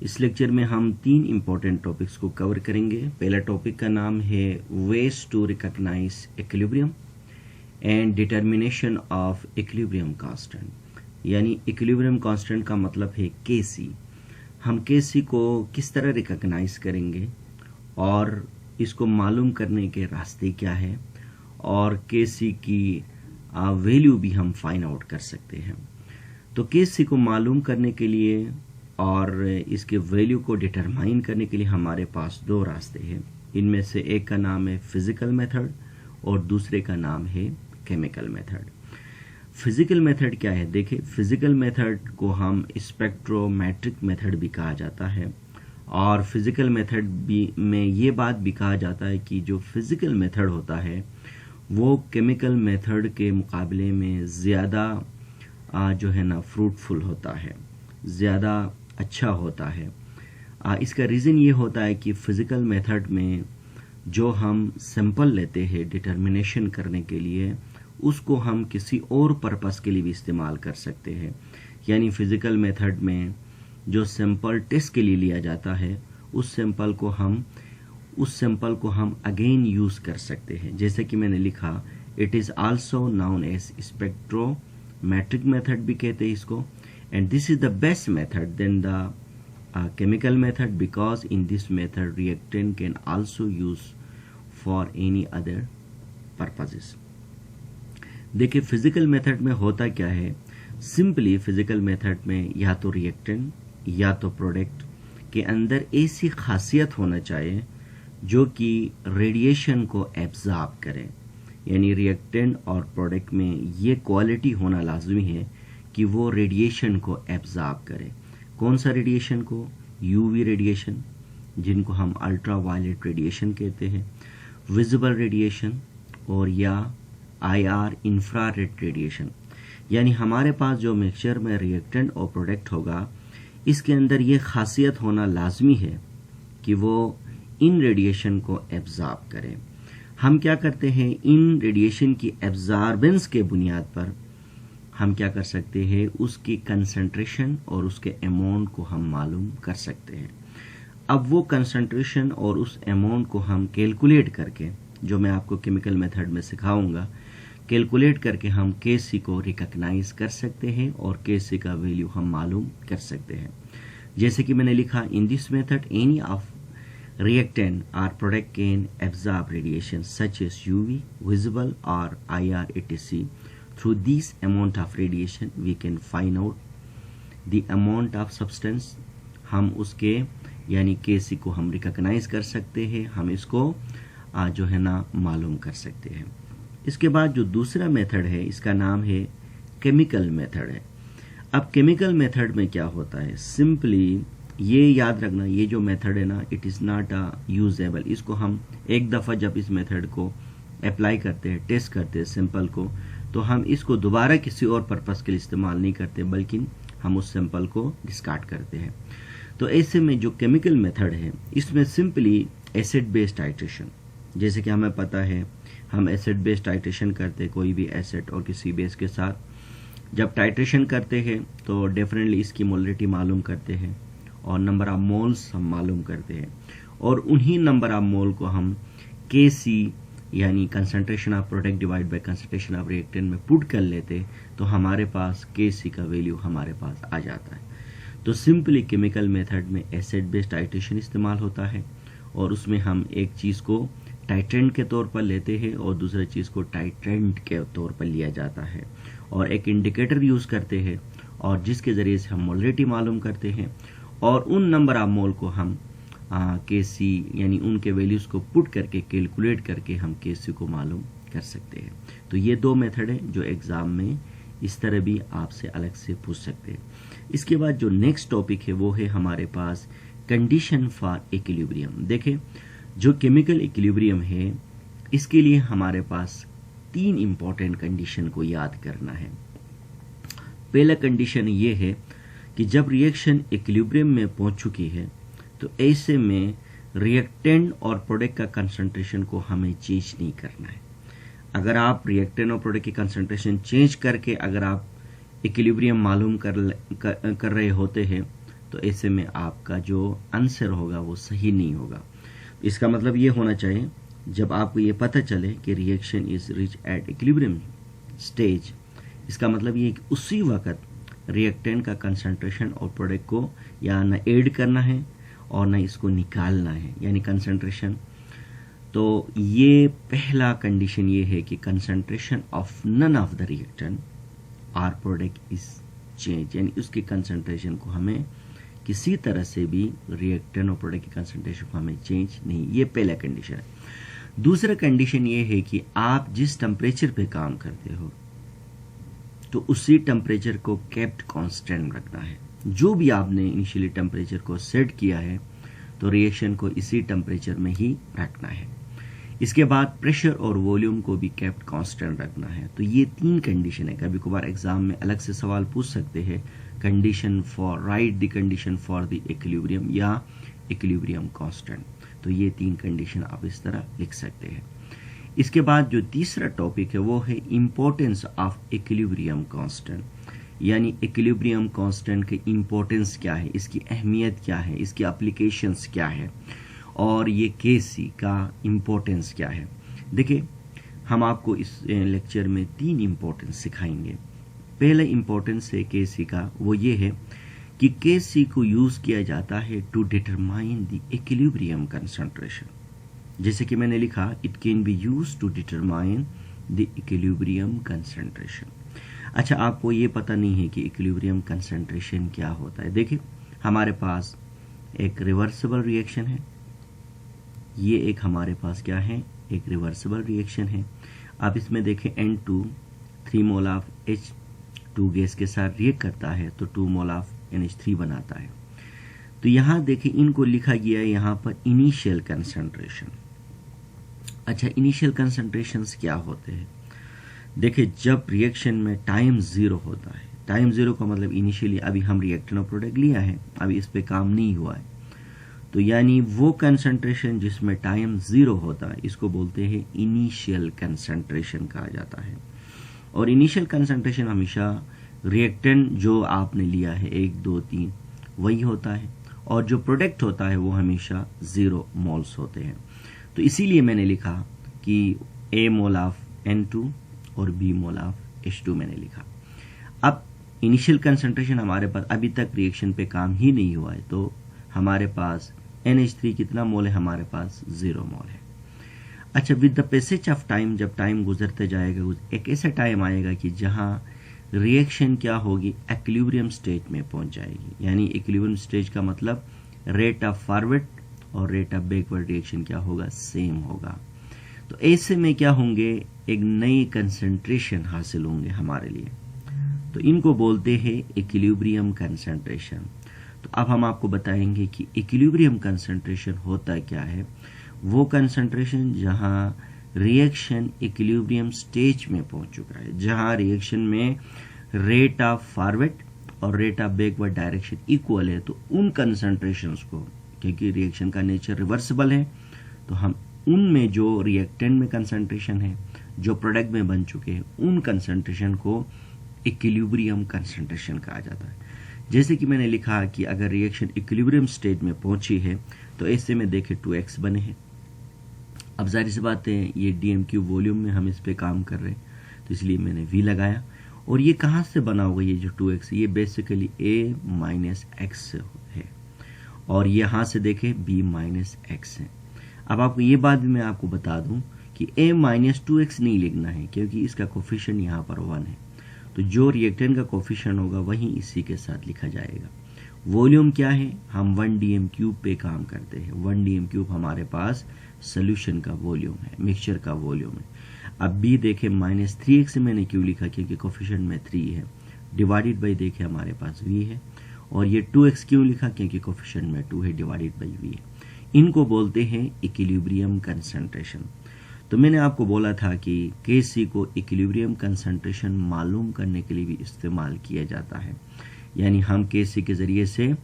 इस लेक्चर में हम 3 इम्पोर्टेंट टॉपिक्स को कवर करेंगे। पहला टॉपिक का नाम है ways to recognize equilibrium and determination of equilibrium constant, यानी इक्विलिब्रियम कांस्टेंट का मतलब है केसी। हम केसी को किस तरह रिकॉग्नाइज करेंगे और इसको मालूम करने के रास्ते क्या है, और केसी की वैल्यू भी हम फाइंड आउट कर सकते हैं। तो केसी को मालूम करने के लिए और इसके वैल्यू को डिटरमाइन करने के लिए हमारे पास 2 रास्ते हैं। इनमें से एक का नाम है फिजिकल मेथड और दूसरे का नाम है केमिकल मेथड। फिजिकल मेथड क्या है? देखिए, फिजिकल मेथड को हम स्पेक्ट्रोमेट्रिक मेथड भी कहा जाता है, और फिजिकल मेथड भी में ये बात भी कहा जाता है कि जो फिजिकल मेथड होता है वो केमिकल मेथड के मुकाबले में ज़्यादा जो है ना फ्रूटफुल होता है, ज़्यादा अच्छा होता है। इसका रीज़न ये होता है कि फिजिकल मेथड में जो हम सैंपल लेते हैं डिटर्मिनेशन करने के लिए, उसको हम किसी और पर्पस के लिए भी इस्तेमाल कर सकते हैं। यानी फिजिकल मेथड में जो सैंपल टेस्ट के लिए लिया जाता है, उस सैंपल को हम अगेन यूज़ कर सकते हैं। जैसे कि मैंने लिखा, it is also known as spectrometric method भी कहते हैं इसको, and this is the best method than the chemical method because in this method reactant can also use for any other purposes। देखिए, फिजिकल मेथड में होता क्या है, simply physical method में या तो रिएक्टेंट या तो प्रोडक्ट के अंदर ऐसी खासियत होना चाहिए जो कि रेडिएशन को एब्जॉर्ब करे। यानी रिएक्टेंट और प्रोडक्ट में ये क्वालिटी होना लाजमी है कि वो रेडिएशन को एब्जॉर्ब करे। कौन सा रेडिएशन को? यूवी रेडिएशन, जिनको हम अल्ट्रा वायलेट रेडिएशन कहते हैं, विजिबल रेडिएशन, और या आईआर इंफ्रारेड रेडिएशन। यानी हमारे पास जो मिक्सचर में रिएक्टेंट और प्रोडक्ट होगा, इसके अंदर ये खासियत होना लाजमी है कि वो इन रेडिएशन को एब्जॉर्ब करे। हम क्या करते हैं, इन रेडिएशन की एब्जॉर्बेंस के बुनियाद पर हम क्या कर सकते हैं, उसकी कंसंट्रेशन और उसके अमाउंट को हम मालूम कर सकते हैं। अब वो कंसंट्रेशन और उस अमाउंट को हम कैलकुलेट करके, जो मैं आपको केमिकल मेथड में सिखाऊंगा, कैलकुलेट करके हम केसी को रिकॉग्नाइज कर सकते हैं और केसी का वैल्यू हम मालूम कर सकते हैं। जैसे कि मैंने लिखा, in this method any of reactant or product can absorb radiation such as UV, visible or IR etc. Through this amount of radiation we can find out the amount of substance। हम उसके यानी केसी को हम recognise कर सकते हैं, हम इसको जो है ना मालूम कर सकते हैं। इसके बाद जो दूसरा मेथड है, इसका नाम है केमिकल मेथड है। अब केमिकल मेथड में क्या होता है, सिंपली ये याद रखना, ये जो मेथड है ना, इट इज़ नॉट यूजेबल। इसको हम एक दफ़ा जब इस मेथड को अप्लाई करते हैं, टेस्ट करते हैं सैंपल को, तो हम इसको दोबारा किसी और पर्पस के लिए इस्तेमाल नहीं करते, बल्कि हम उस सैंपल को डिस्कार्ड करते हैं। तो ऐसे में जो केमिकल मेथड है, इसमें सिंपली एसिड बेस्ड टाइट्रेशन, जैसे कि हमें पता है हम एसिड बेस्ड टाइट्रेशन करते हैं कोई भी एसिड और किसी बेस के साथ। जब टाइट्रेशन करते हैं तो डेफिनेटली इसकी मोलरिटी मालूम करते हैं और नंबर ऑफ मोल्स हम मालूम करते हैं, और उन्हीं नंबर ऑफ मोल को हम केसी यानी concentration of product divide by concentration of reactant में पुट कर लेते, तो हमारे पास केसी का वैल्यू हमारे पास आ जाता है। तो सिंपली केमिकल मेथड में एसिड बेस्ड टाइट्रेशन इस्तेमाल होता है, और उसमें हम एक चीज़ को टाइट्रेंट के तौर पर लेते हैं और दूसरी चीज़ को टाइट्रेंट के तौर पर लिया जाता है, और एक इंडिकेटर यूज़ करते हैं, और जिसके ज़रिए से हम मोलरिटी मालूम करते हैं, और उन नंबर ऑफ मोल को हम केसी यानी उनके वैल्यूज़ को पुट करके कैलकुलेट करके हम केसी को मालूम कर सकते हैं। तो ये 2 मेथड है जो एग्ज़ाम में इस तरह भी आपसे अलग से पूछ सकते हैं। इसके बाद जो नेक्स्ट टॉपिक है वो है हमारे पास कंडीशन फॉर इक्विलिब्रियम। देखें, जो केमिकल इक्विलिब्रियम है, इसके लिए हमारे पास 3 इम्पॉर्टेंट कंडीशन को याद करना है। पहला कंडीशन ये है कि जब रिएक्शन इक्विलिब्रियम में पहुंच चुकी है, तो ऐसे में रिएक्टेंट और प्रोडक्ट का कंसंट्रेशन को हमें चेंज नहीं करना है। अगर आप रिएक्टेंट और प्रोडक्ट की कंसंट्रेशन चेंज करके अगर आप इक्विलिब्रियम मालूम कर रहे होते हैं, तो ऐसे में आपका जो आंसर होगा वो सही नहीं होगा। इसका मतलब ये होना चाहिए, जब आपको ये पता चले कि reaction is rich at equilibrium stage, इसका मतलब ये कि उसी वक्त रिएक्टेंट का कंसंट्रेशन और प्रोडक्ट को या ना ऐड करना है और ना इसको निकालना है, यानी कंसंट्रेशन। तो ये पहला कंडीशन ये है कि concentration of none of the reactant or product is change, यानी उसके कंसंट्रेशन को हमें किसी तरह से भी रिएक्टेंट और प्रोडक्ट की कंसंट्रेशन को हमें चेंज नहीं, ये पहला कंडीशन है। दूसरा कंडीशन ये है कि आप जिस टेम्परेचर पे काम करते हो तो उसी टेम्परेचर को केप्ट कांस्टेंट रखना है। जो भी आपने इनिशियली टेम्परेचर को सेट किया है तो रिएक्शन को इसी टेम्परेचर में ही रखना है। इसके बाद प्रेशर और वॉल्यूम को भी केप्ट कांस्टेंट रखना है। तो ये 3 कंडीशन है। कभी कभार एग्जाम में अलग से सवाल पूछ सकते हैं, condition for right the condition for the equilibrium या इक्विलिब्रियम कांस्टेंट। तो ये 3 कंडीशन आप इस तरह लिख सकते हैं। इसके बाद जो तीसरा टॉपिक है वो है इंपॉर्टेंस ऑफ इक्विलिब्रियम कांस्टेंट, यानी इक्विलिब्रियम कांस्टेंट की इंपॉर्टेंस क्या है, इसकी अहमियत क्या है, इसकी एप्लीकेशंस क्या है और ये केसी का इंपॉर्टेंस क्या है। देखिए, हम आपको इस लेक्चर में 3 इंपॉर्टेंस सिखाएंगे। पहला इंपॉर्टेंस है केसी का, वो ये है कि केसी को यूज किया जाता है to determine the equilibrium concentration. जैसे कि मैंने लिखा, it can be use to determine the equilibrium concentration. अच्छा, आपको ये पता नहीं है कि इक्विलिब्रियम कंसंट्रेशन क्या होता है। देखिए, हमारे पास एक रिवर्सिबल रिएक्शन है, ये एक हमारे पास क्या है, एक रिवर्सिबल रिएक्शन है। आप इसमें देखें N2 3 mole of H2 gas के साथ रिएक्ट करता है तो 2 मोल ऑफ NH3 बनाता है। तो यहाँ देखें, इनको लिखा गया है यहाँ पर इनिशियल कंसंट्रेशन। अच्छा, इनिशियल कंसंट्रेशंस क्या होते हैं? देखिए, जब रिएक्शन में टाइम 0 होता है, टाइम 0 का मतलब इनिशियली अभी हम रिएक्टेंट और प्रोडक्ट लिया है, अभी इस पे काम नहीं हुआ है, तो यानी वो कंसंट्रेशन जिसमें टाइम 0 होता है इसको बोलते हैं इनिशियल कंसंट्रेशन कहा जाता है। और इनिशियल कंसंट्रेशन हमेशा रिएक्टेंट जो आपने लिया है 1, 2, 3 वही होता है, और जो प्रोडक्ट होता है वो हमेशा 0 मोल्स होते हैं। तो इसीलिए मैंने लिखा कि A मोल ऑफ N2 और B मोल ऑफ H2 मैंने लिखा। अब इनिशियल कंसंट्रेशन हमारे पास अभी तक रिएक्शन पे काम ही नहीं हुआ है, तो हमारे पास NH3 कितना मोल है, हमारे पास 0 मोल है। अच्छा, with the passage of time, जब टाइम गुजरते जाएगा, एक ऐसा टाइम आएगा कि जहां रिएक्शन क्या होगी, इक्विलिब्रियम स्टेज में पहुंच जाएगी। यानी इक्विलिब्रियम स्टेज का मतलब रेट ऑफ फॉरवर्ड और रेट ऑफ बैकवर्ड रिएक्शन क्या होगा, सेम होगा। तो ऐसे में क्या होंगे, एक नई कंसंट्रेशन हासिल होंगे हमारे लिए, तो इनको बोलते हैं इक्विलिब्रियम कंसंट्रेशन। तो अब हम आपको बताएंगे कि इक्विलिब्रियम कंसंट्रेशन होता क्या है। वो कंसंट्रेशन जहां रिएक्शन इक्विलिब्रियम स्टेज में पहुंच चुका है, जहां रिएक्शन में रेट ऑफ फॉरवर्ड और rate of backward direction equal है, तो उन कंसंट्रेशंस को, क्योंकि रिएक्शन का नेचर रिवर्सिबल है, तो हम उनमें जो रिएक्टेंट में कंसंट्रेशन है, जो प्रोडक्ट में बन चुके हैं, उन कंसंट्रेशन को इक्विलिब्रियम कंसंट्रेशन कहा जाता है। जैसे कि मैंने लिखा कि अगर रिएक्शन इक्विलिब्रियम स्टेज में पहुंची है तो ऐसे में देखें 2x बने हैं। अब जाहिर सी बात है, ये DMQ वॉल्यूम में हम इस पे काम कर रहे हैं, तो इसलिए मैंने V लगाया। और ये कहाँ से बना होगा, ये जो 2x, ये बेसिकली A माइनस x है, और यहाँ से देखें B माइनस x है। अब आपको ये बात भी मैं आपको बता दूं कि A माइनस 2x नहीं लिखना है, क्योंकि इसका कोफिशिएंट यहाँ पर 1 है, तो जो रिएक्टेंट का कोफिशिएंट होगा वही इसी के साथ लिखा जाएगा। वॉल्यूम क्या है, हम 1 dm³ पे काम करते हैं। 1 dm³ हमारे पास सोल्यूशन का वॉल्यूम है, मिक्सचर का वॉल्यूम है। अब B देखें, माइनस 3x मैंने क्यों लिखा, क्योंकि कोफिशिएंट में 3 है, डिवाइडेड बाई देखें हमारे पास V है। और ये 2x क्यों लिखा, क्योंकि कोफिशिएंट में 2 है, डिवाइडेड बाई V है। इनको बोलते हैं इक्विलिब्रियम कंसंट्रेशन। तो मैंने आपको बोला था कि Kc को इक्विलिब्रियम कंसंट्रेशन मालूम करने के लिए भी इस्तेमाल किया जाता है, यानी हम Kc के जरिए से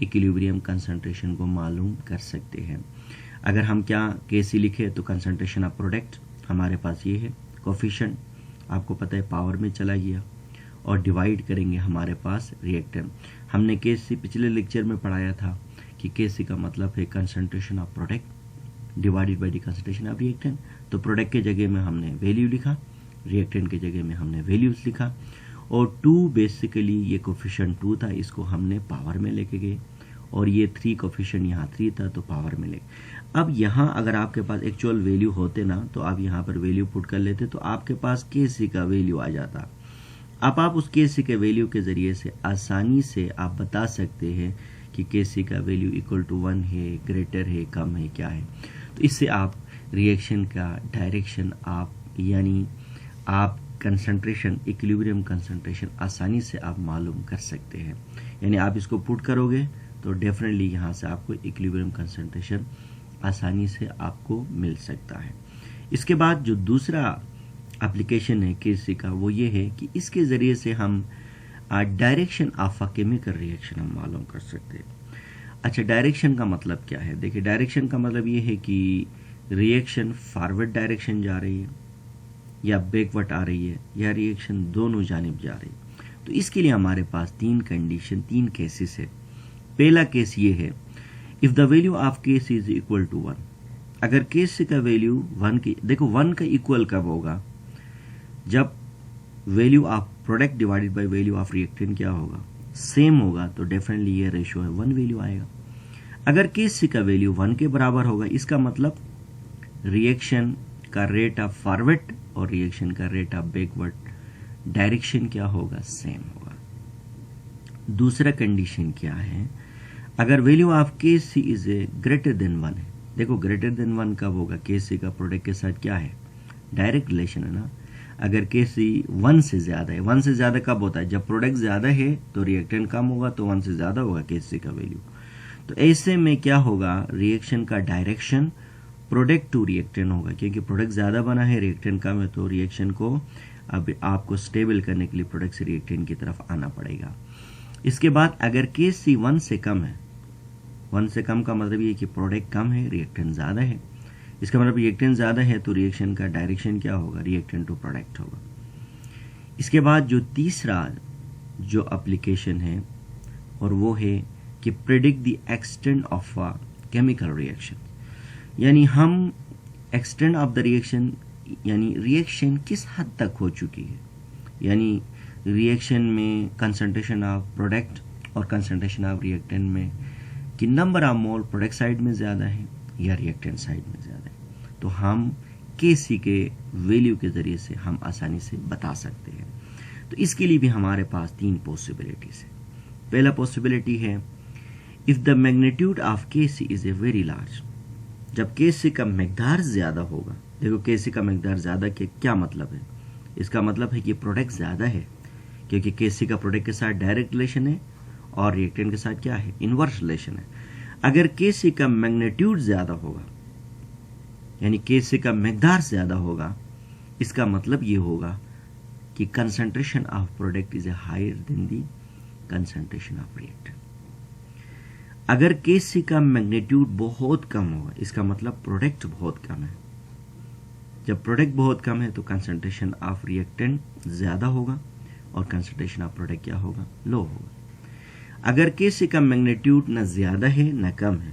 इक्विलिब्रियम कंसंट्रेशन को मालूम कर सकते हैं। अगर हम क्या Kc लिखे तो कंसंट्रेशन ऑफ प्रोडक्ट हमारे पास ये है, कोफिशिएंट आपको पता है पावर में चला गया, और डिवाइड करेंगे हमारे पास रिएक्टेंट। हमने KC पिछले लेक्चर में पढ़ाया था कि KC का मतलब है concentration of product divided by the concentration of reactant. तो प्रोडक्ट के जगह में हमने वैल्यू लिखा, रिएक्टेंट के जगह में हमने वैल्यूज लिखा, और 2 बेसिकली ये कोफिशिएंट 2 था, इसको हमने पावर में लेके गए, और ये 3 कोफिशिएंट यहाँ 3 था तो पावर में ले। अब यहाँ अगर आपके पास एक्चुअल वैल्यू होते ना तो आप यहाँ पर वैल्यू पुट कर लेते तो आपके पास KC का वैल्यू आ जाता। अब आप उस KC के वैल्यू के ज़रिए से आसानी से आप बता सकते हैं कि KC का वैल्यू इक्वल टू 1 है, ग्रेटर है, कम है, क्या है। तो इससे आप रिएक्शन का डायरेक्शन यानी आप कंसंट्रेशन, इक्विलिब्रियम कंसंट्रेशन आसानी से आप मालूम कर सकते हैं। यानी आप इसको पुट करोगे तो डेफिनेटली यहाँ से आपको इक्विलिब्रियम कंसंट्रेशन आसानी से आपको मिल सकता है। इसके बाद जो दूसरा एप्लीकेशन है KC का वो ये है कि इसके ज़रिए से हम direction of a chemical reaction हम मालूम कर सकते हैं। अच्छा, डायरेक्शन का मतलब क्या है? देखिए, डायरेक्शन का मतलब ये है कि रिएक्शन फॉरवर्ड डायरेक्शन जा रही है या बैकवर्ड आ रही है या रिएक्शन दोनों जानिब जा रही है। तो इसके लिए हमारे पास 3 कंडीशन, 3 केसेस है। पहला केस ये है, if the value of KC is equal to 1। अगर KC का वैल्यू 1 की, देखो 1 का इक्वल कब होगा? जब value of product divided by value of reactant क्या होगा? सेम होगा, तो डेफिनेटली ये रेशियो है 1 वैल्यू आएगा। अगर KC का वैल्यू 1 के बराबर होगा, इसका मतलब रिएक्शन का रेट ऑफ फॉरवर्ड और रिएक्शन का रेट ऑफ बैकवर्ड डायरेक्शन क्या होगा? सेम होगा। दूसरा कंडीशन क्या है? अगर value of KC is greater than 1 है। देखो, ग्रेटर देन 1 कब होगा? KC का प्रोडक्ट के साथ क्या है? डायरेक्ट रिलेशन है ना। अगर KC 1 से ज़्यादा है, 1 से ज़्यादा कब होता है? जब प्रोडक्ट ज़्यादा है तो रिएक्टेंट कम होगा, तो 1 से ज़्यादा होगा KC का वैल्यू। तो ऐसे में क्या होगा? रिएक्शन का डायरेक्शन प्रोडक्ट टू रिएक्टेंट होगा, क्योंकि प्रोडक्ट ज़्यादा बना है, रिएक्टेंट कम है, तो रिएक्शन को अब आपको स्टेबल करने के लिए प्रोडक्ट से रिएक्टेंट की तरफ आना पड़ेगा। इसके बाद अगर KC 1 से कम है, 1 से कम का मतलब ये कि प्रोडक्ट कम है, रिएक्टेंट ज़्यादा है, इसका मतलब रिएक्टेंट ज़्यादा है तो रिएक्शन का डायरेक्शन क्या होगा? रिएक्टेंट टू प्रोडक्ट होगा। इसके बाद जो तीसरा जो एप्लीकेशन है और वो है कि predict the extent of a chemical reaction, यानी हम एक्सटेंट ऑफ द रिएक्शन यानी रिएक्शन किस हद तक हो चुकी है, यानी रिएक्शन में कंसंट्रेशन ऑफ प्रोडक्ट और कंसंट्रेशन ऑफ रिएक्टेंट में कि number of mole product side में ज़्यादा है या रिएक्टेंट साइड में ज़्यादा है, तो हम KC के वैल्यू के ज़रिए से हम आसानी से बता सकते हैं। तो इसके लिए भी हमारे पास 3 पॉसिबिलिटीज़ है। पहला पॉसिबिलिटी है, if the magnitude of KC is a very large. जब KC का मकदार ज़्यादा होगा, देखो KC का मकदार ज़्यादा के क्या मतलब है? इसका मतलब है कि प्रोडक्ट ज़्यादा है, क्योंकि KC का प्रोडक्ट के साथ डायरेक्ट रिलेशन है और रिएक्टेंट के साथ क्या है? इनवर्स रिलेशन है। अगर KC का मैग्नीट्यूड ज़्यादा होगा, यानी KC का मकदार ज़्यादा होगा, इसका मतलब ये होगा कि concentration of product is higher than the concentration of reactant. अगर KC का मैग्नीट्यूड बहुत कम होगा, इसका मतलब प्रोडक्ट बहुत कम है। जब प्रोडक्ट बहुत कम है तो कंसंट्रेशन ऑफ रिएक्टेंट ज़्यादा होगा और कंसंट्रेशन ऑफ प्रोडक्ट क्या होगा? लो होगा। अगर KC का मैग्नीट्यूड न ज़्यादा है न कम है,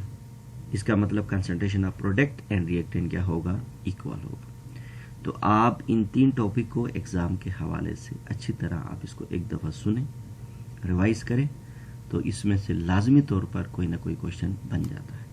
इसका मतलब concentration of product and reactant क्या होगा? इक्वल होगा। तो आप इन 3 टॉपिक को एग्ज़ाम के हवाले से अच्छी तरह आप इसको एक दफ़ा सुने, रिवाइज करें, तो इसमें से लाजमी तौर पर कोई ना कोई क्वेश्चन बन जाता है।